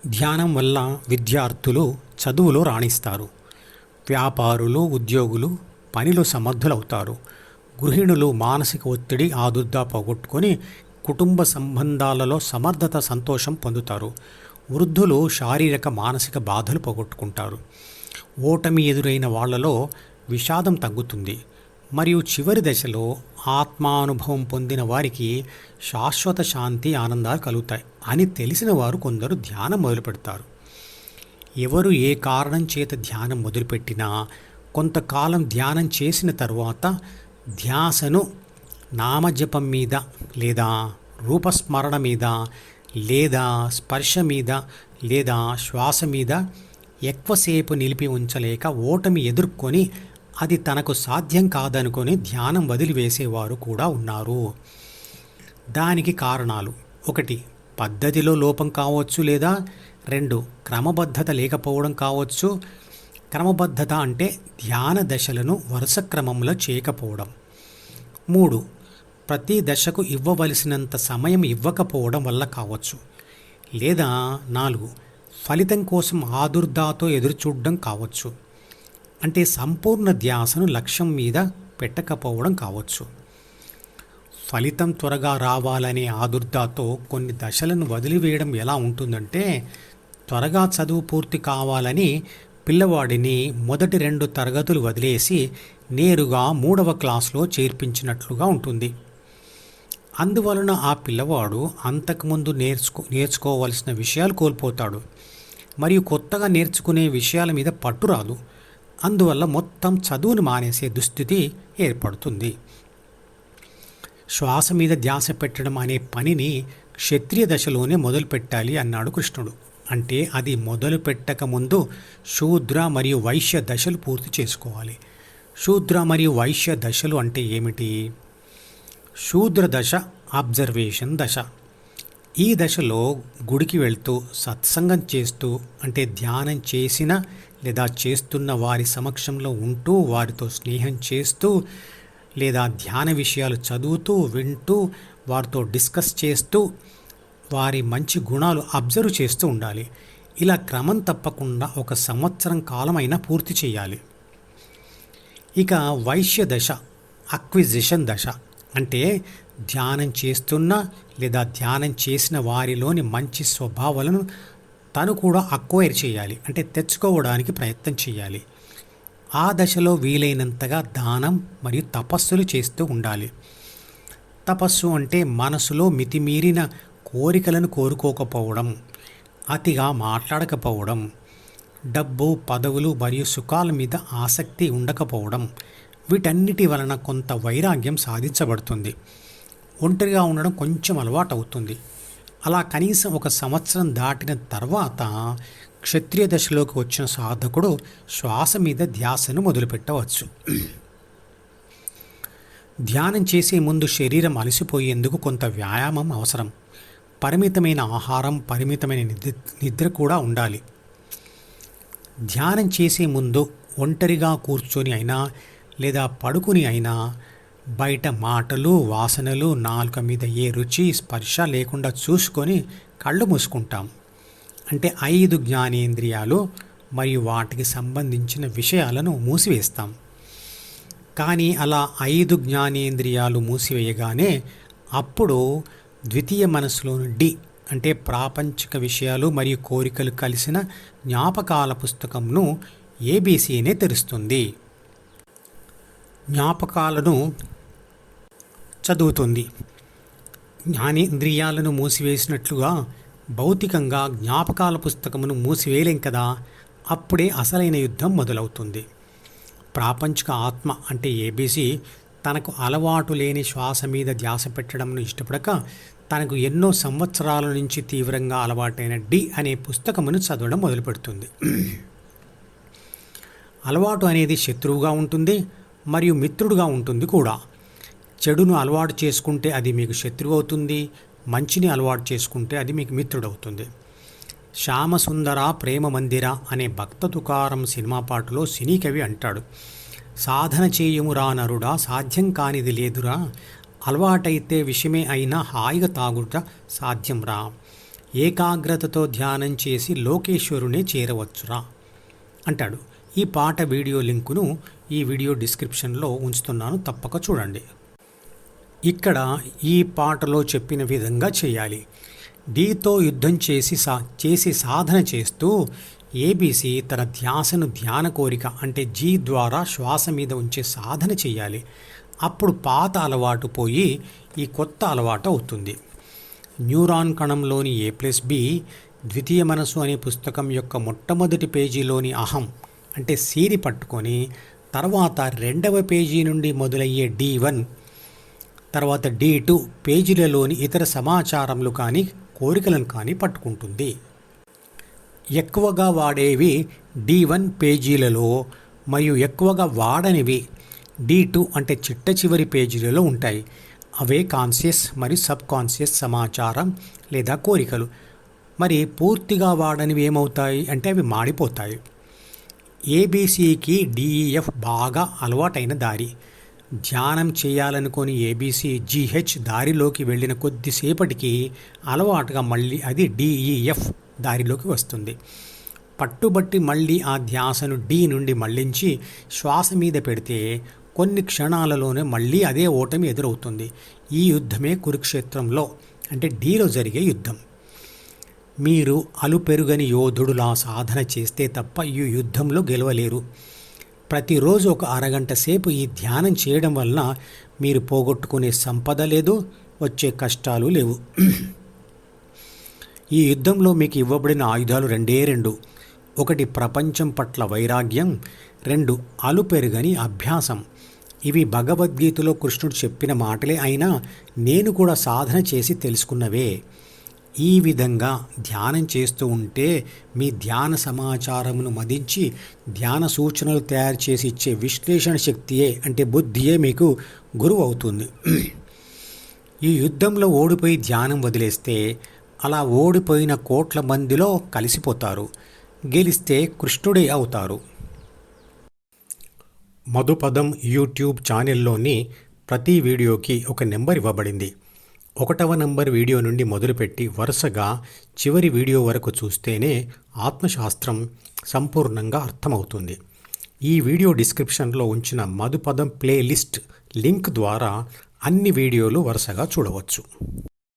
ధ్యానం వల్ల విద్యార్థులు చదువులో రాణిస్తారు. వ్యాపారులు, ఉద్యోగులు పనిలో సమర్థులవుతారు. గృహిణులు మానసిక ఒత్తిడి, ఆదుర్దా పోగొట్టుకొని కుటుంబ సంబంధాలలో సమర్థత, సంతోషం పొందుతారు. వృద్ధులు శారీరక, మానసిక బాధలు పోగొట్టుకుంటారు. ఓటమి ఎదురైన వాళ్లలో విషాదం తగ్గుతుంది. మరియు చివరి దశలో ఆత్మానుభవం పొందిన వారికి శాశ్వత శాంతి, ఆనందాలు కలుగుతాయి అని తెలిసిన వారు కొందరు ధ్యానం మొదలు పెడతారు. ఎవరు ఏ కారణం చేత ధ్యానం మొదలుపెట్టినా కొంతకాలం ధ్యానం చేసిన తరువాత ధ్యాసను నామజపం మీద, లేదా రూపస్మరణ మీద, లేదా స్పర్శ మీద, లేదా శ్వాస మీద ఎక్కువసేపు నిలిపి ఉంచలేక ఓటమి ఎదుర్కొని అది తనకు సాధ్యం కాదనుకొని ధ్యానం వదిలివేసేవారు కూడా ఉన్నారు. దానికి కారణాలు: 1. పద్ధతిలో లోపం కావచ్చు, లేదా 2. క్రమబద్ధత లేకపోవడం కావచ్చు. క్రమబద్ధత అంటే ధ్యాన దశలను వరుస క్రమంలో చేయకపోవడం. 3. ప్రతి దశకు ఇవ్వవలసినంత సమయం ఇవ్వకపోవడం వల్ల కావచ్చు. లేదా 4. ఫలితం కోసం ఆదుర్దాతో ఎదురుచూడడం కావచ్చు. అంటే సంపూర్ణ ధ్యాసను లక్ష్యం మీద పెట్టకపోవడం కావచ్చు. ఫలితం త్వరగా రావాలనే ఆదుర్దాతో కొన్ని దశలను వదిలివేయడం ఎలా ఉంటుందంటే, త్వరగా చదువు పూర్తి కావాలని పిల్లవాడిని మొదటి 2 తరగతులు వదిలేసి నేరుగా 3వ క్లాసులో చేర్పించినట్లుగా ఉంటుంది. అందువలన ఆ పిల్లవాడు అంతకుముందు నేర్చుకోవలసిన విషయాలు కోల్పోతాడు. మరియు కొత్తగా నేర్చుకునే విషయాల మీద పట్టురాదు. అందువల్ల మొత్తం చదువును మానేసే దుస్థితి ఏర్పడుతుంది. శ్వాస మీద ధ్యాస పెట్టడం అనే పనిని క్షత్రియ దశలోనే మొదలు పెట్టాలి అన్నాడు కృష్ణుడు. అంటే అది మొదలు పెట్టక ముందు శూద్ర మరియు వైశ్య దశలు పూర్తి చేసుకోవాలి. శూద్ర మరియు వైశ్య దశలు అంటే ఏమిటి? శూద్ర దశ అబ్జర్వేషన్ దశ. ఈ దశలో గుడికి వెళ్తూ, సత్సంగం చేస్తూ, అంటే ధ్యానం చేసిన లేదా చేస్తున్న వారి సమక్షంలో ఉంటూ, వారితో స్నేహం చేస్తూ, లేదా ధ్యాన విషయాలు చదువుతూ, వింటూ, వారితో డిస్కస్ చేస్తూ, వారి మంచి గుణాలు అబ్జర్వ్ చేస్తూ ఉండాలి. ఇలా క్రమం తప్పకుండా 1 సంవత్సరం కాలమైనా పూర్తి చేయాలి. ఇక వైశ్య దశ అక్విజిషన్ దశ. అంటే ధ్యానం చేస్తున్న లేదా ధ్యానం చేసిన వారిలోని మంచి స్వభావాలను తను కూడా అక్వైర్ చేయాలి, అంటే తెచ్చుకోవడానికి ప్రయత్నం చేయాలి. ఆ దశలో వీలైనంతగా దానం మరియు తపస్సులు చేస్తూ ఉండాలి. తపస్సు అంటే మనసులో మితిమీరిన కోరికలను కోరుకోకపోవడం, అతిగా మాట్లాడకపోవడం, డబ్బు, పదవులు మరియు సుఖాల మీద ఆసక్తి ఉండకపోవడం. వీటన్నిటి వలన కొంత వైరాగ్యం సాధించబడుతుంది. ఒంటరిగా ఉండడం కొంచెం అలవాటు అవుతుంది. అలా కనీసం 1 సంవత్సరం దాటిన తర్వాత క్షత్రియ దశలోకి వచ్చిన సాధకుడు శ్వాస మీద ధ్యాసను మొదలుపెట్టవచ్చు. ధ్యానం చేసే ముందు శరీరం అలసిపోయేందుకు కొంత వ్యాయామం అవసరం. పరిమితమైన ఆహారం, పరిమితమైన నిద్ర కూడా ఉండాలి. ధ్యానం చేసే ముందు ఒంటరిగా కూర్చొని అయినా లేదా పడుకుని అయినా బయట మాటలు, వాసనలు, నాలుక మీద ఏ రుచి, స్పర్శ లేకుండా చూసుకొని కళ్ళు మూసుకుంటాం. అంటే 5 జ్ఞానేంద్రియాలు మరియు వాటికి సంబంధించిన విషయాలను మూసివేస్తాం. కానీ అలా 5 జ్ఞానేంద్రియాలు మూసివేయగానే అప్పుడు ద్వితీయ మనసులోని డి, అంటే ప్రాపంచిక విషయాలు మరియు కోరికలు కలిసిన జ్ఞాపకాల పుస్తకంను ఏబీసీనే తెరుస్తుంది. జ్ఞాపకాలను చదువుతుంది. జ్ఞానేంద్రియాలను మూసివేసినట్లుగా భౌతికంగా జ్ఞాపకాల పుస్తకమును మూసివేయలేం కదా. అప్పుడే అసలైన యుద్ధం మొదలవుతుంది. ప్రాపంచిక ఆత్మ అంటే ఏబీసీ తనకు అలవాటు లేని శ్వాస మీద ధ్యాస పెట్టడంను ఇష్టపడక తనకు ఎన్నో సంవత్సరాల నుంచి తీవ్రంగా అలవాటైన డి అనే పుస్తకమును చదవడం మొదలుపెడుతుంది. అలవాటు అనేది శత్రువుగా ఉంటుంది మరియు మిత్రుడుగా ఉంటుంది కూడా. చెడును అలవాటు చేసుకుంటే అది మీకు శత్రువు అవుతుంది, మంచిని అలవాటు చేసుకుంటే అది మీకు మిత్రుడవుతుంది. శ్యామసుందర ప్రేమ మందిర అనే భక్త తుకారం సినిమా పాటలో సినీ కవి అంటాడు, సాధన చేయుమురా నరుడా, సాధ్యం కానిది లేదురా, అలవాటైతే విషమే అయినా హాయిగా తాగుట సాధ్యం రా. ఏకాగ్రతతో ధ్యానం చేసి లోకేశ్వరునే చేరవచ్చురా అంటాడు. ఈ పాట వీడియో లింకును ఈ వీడియో డిస్క్రిప్షన్లో ఉంచుతున్నాను, తప్పక చూడండి. ఇక్కడ ఈ పాటలో చెప్పిన విధంగా చేయాలి. డీతో యుద్ధం చేసి సాధన చేస్తూ ఏబీసీ తన ధ్యాసను ధ్యాన కోరిక అంటే జీ ద్వారా శ్వాస మీద ఉంచే సాధన చేయాలి. అప్పుడు పాత అలవాటు పోయి ఈ కొత్త అలవాటు అవుతుంది. న్యూరాన్ కణంలోని A+B ద్వితీయ మనసు అనే పుస్తకం యొక్క మొట్టమొదటి పేజీలోని అహం అంటే సీని పట్టుకొని, తర్వాత 2వ పేజీ నుండి మొదలయ్యే D1, తర్వాత D2 పేజీలలోని ఇతర సమాచారములు కానీ కోరికలను కానీ పట్టుకుంటుంది. ఎక్కువగా వాడేవి D1 పేజీలలో మరియు ఎక్కువగా వాడనివి D2 అంటే చిట్ట చివరి పేజీలలో ఉంటాయి. అవే కాన్షియస్ మరియు సబ్ కాన్షియస్ సమాచారం లేదా కోరికలు. మరి పూర్తిగా వాడనివి ఏమవుతాయి అంటే అవి మాడిపోతాయి. ఏబీసీకి DEF బాగా అలవాటైన దారి. ధ్యానం చేయాలనుకొని ఏబీసీ GH దారిలోకి వెళ్ళిన కొద్దిసేపటికి అలవాటుగా మళ్ళీ అది DEF దారిలోకి వస్తుంది. పట్టుబట్టి మళ్ళీ ఆ ధ్యాసను D నుండి మళ్ళించి శ్వాస మీద పెడితే కొన్ని క్షణాలలోనే మళ్ళీ అదే ఓటమి ఎదురవుతుంది. ఈ యుద్ధమే కురుక్షేత్రంలో అంటే Dలో జరిగే యుద్ధం. మీరు అలుపెరుగని యోధుడులా సాధన చేస్తే తప్ప ఈ యుద్ధంలో గెలవలేరు. ప్రతిరోజు ఒక అరగంట సేపు ఈ ధ్యానం చేయడం వలన మీరు పోగొట్టుకునే సంపద లేదు, వచ్చే కష్టాలు లేవు. ఈ యుద్ధంలో మీకు ఇవ్వబడిన ఆయుధాలు 2. 1 ప్రపంచం పట్ల వైరాగ్యం, 2 అలుపెరుగని అభ్యాసం. ఇవి భగవద్గీతలో కృష్ణుడు చెప్పిన మాటలే అయినా నేను కూడా సాధన చేసి తెలుసుకున్నవే. ఈ విధంగా ధ్యానం చేస్తూ ఉంటే మీ ధ్యాన సమాచారమును మదించి ధ్యాన సూచనలు తయారు చేసి ఇచ్చే విశ్లేషణ శక్తియే అంటే బుద్ధియే మీకు గురువు అవుతుంది. ఈ యుద్ధంలో ఓడిపోయి ధ్యానం వదిలేస్తే అలా ఓడిపోయిన కోట్ల మందిలో కలిసిపోతారు. గెలిస్తే కృష్ణుడే అవుతారు. మధుపదం యూట్యూబ్ ఛానల్లోని ప్రతి వీడియోకి ఒక నెంబర్ ఇవ్వబడింది. 1వ నంబర్ వీడియో నుండి మొదలుపెట్టి వరుసగా చివరి వీడియో వరకు చూస్తేనే ఆత్మశాస్త్రం సంపూర్ణంగా అర్థమవుతుంది. ఈ వీడియో డిస్క్రిప్షన్లో ఉంచిన మధుపదం ప్లేలిస్ట్ లింక్ ద్వారా అన్ని వీడియోలు వరుసగా చూడవచ్చు.